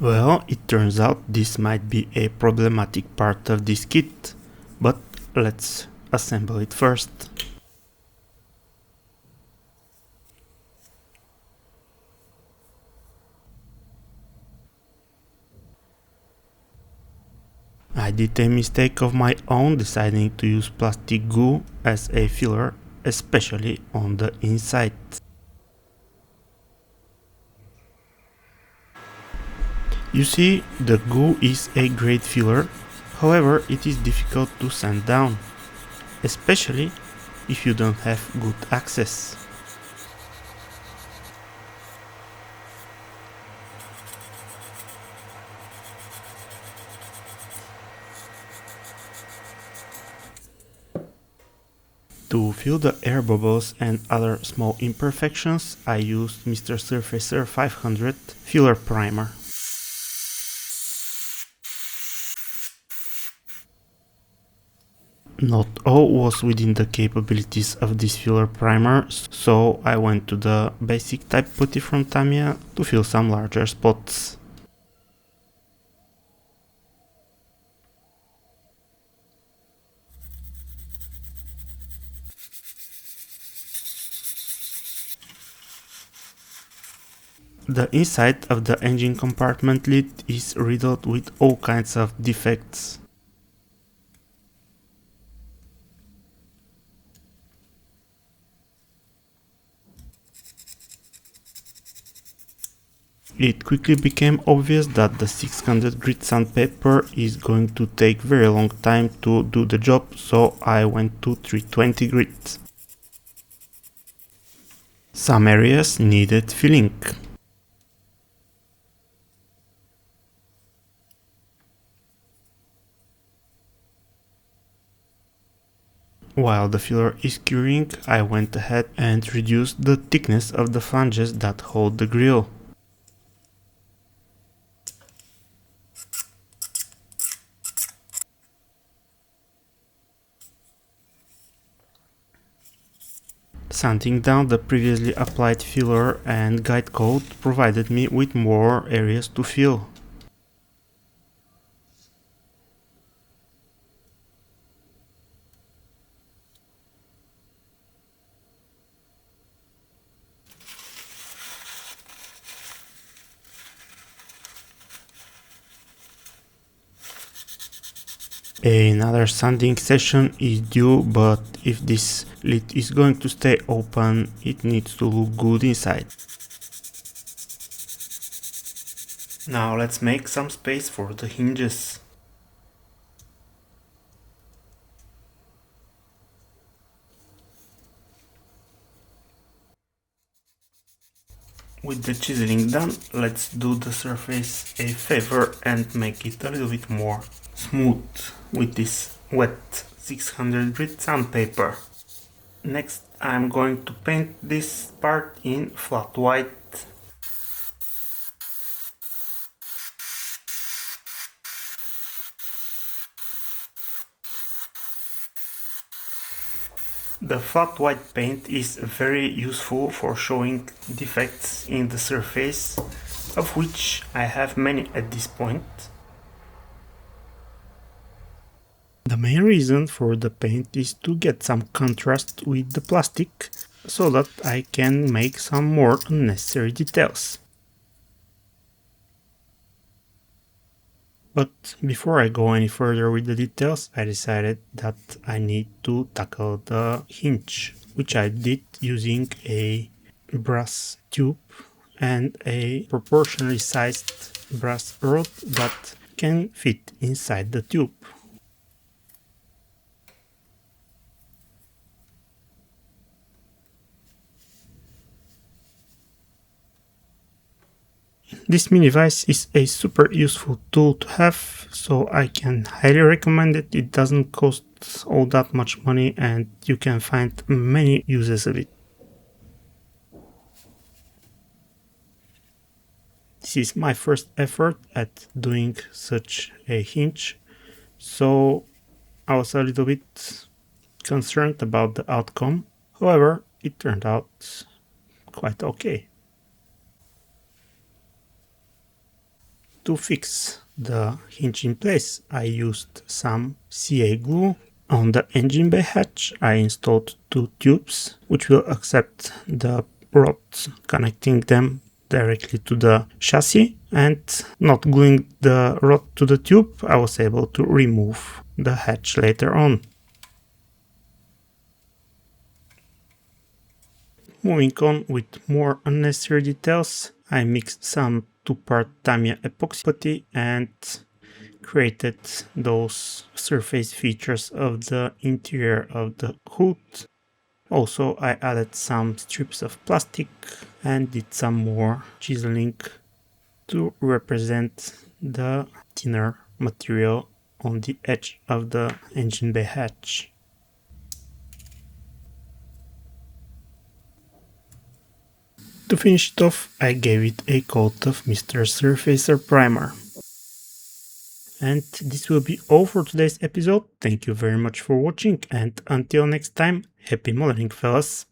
Well, it turns out this might be a problematic part of this kit, but let's assemble it first. I did a mistake of my own deciding to use plastic glue as a filler, especially on the inside. You see, the glue is a great filler, however it is difficult to sand down, especially if you don't have good access. To fill the air bubbles and other small imperfections, I used Mr. Surfacer 500 filler primer. Not all was within the capabilities of this filler primer, so I went to the basic type putty from Tamiya to fill some larger spots. The inside of the engine compartment lid is riddled with all kinds of defects. It quickly became obvious that the 600 grit sandpaper is going to take very long time to do the job, so I went to 320 grit. Some areas needed filling. While the filler is curing, I went ahead and reduced the thickness of the flanges that hold the grille. Sanding down the previously applied filler and guide coat provided me with more areas to fill. Another sanding session is due, but if this lid is going to stay open, it needs to look good inside. Now let's make some space for the hinges. With the chiseling done, let's do the surface a favor and make it a little bit more smooth with this wet 600 grit sandpaper. Next, I'm going to paint this part in flat white. The flat white paint is very useful for showing defects in the surface, of which I have many at this point. The main reason for the paint is to get some contrast with the plastic, so that I can make some more unnecessary details. But before I go any further with the details, I decided that I need to tackle the hinge, which I did using a brass tube and a proportionally sized brass rod that can fit inside the tube. This mini vise is a super useful tool to have, so I can highly recommend it. It doesn't cost all that much money and you can find many uses of it. This is my first effort at doing such a hinge, so I was a little bit concerned about the outcome. However, it turned out quite okay. To fix the hinge in place, I used some CA glue. On the engine bay hatch, I installed 2 tubes, which will accept the rods, connecting them directly to the chassis, and not gluing the rod to the tube, I was able to remove the hatch later on. Moving on with more unnecessary details, I mixed some 2-part Tamiya epoxy putty and created those surface features of the interior of the hood. Also, I added some strips of plastic and did some more chiseling to represent the thinner material on the edge of the engine bay hatch. To finish it off, I gave it a coat of Mr. Surfacer Primer. And this will be all for today's episode. Thank you very much for watching, and until next time, happy modeling, fellas!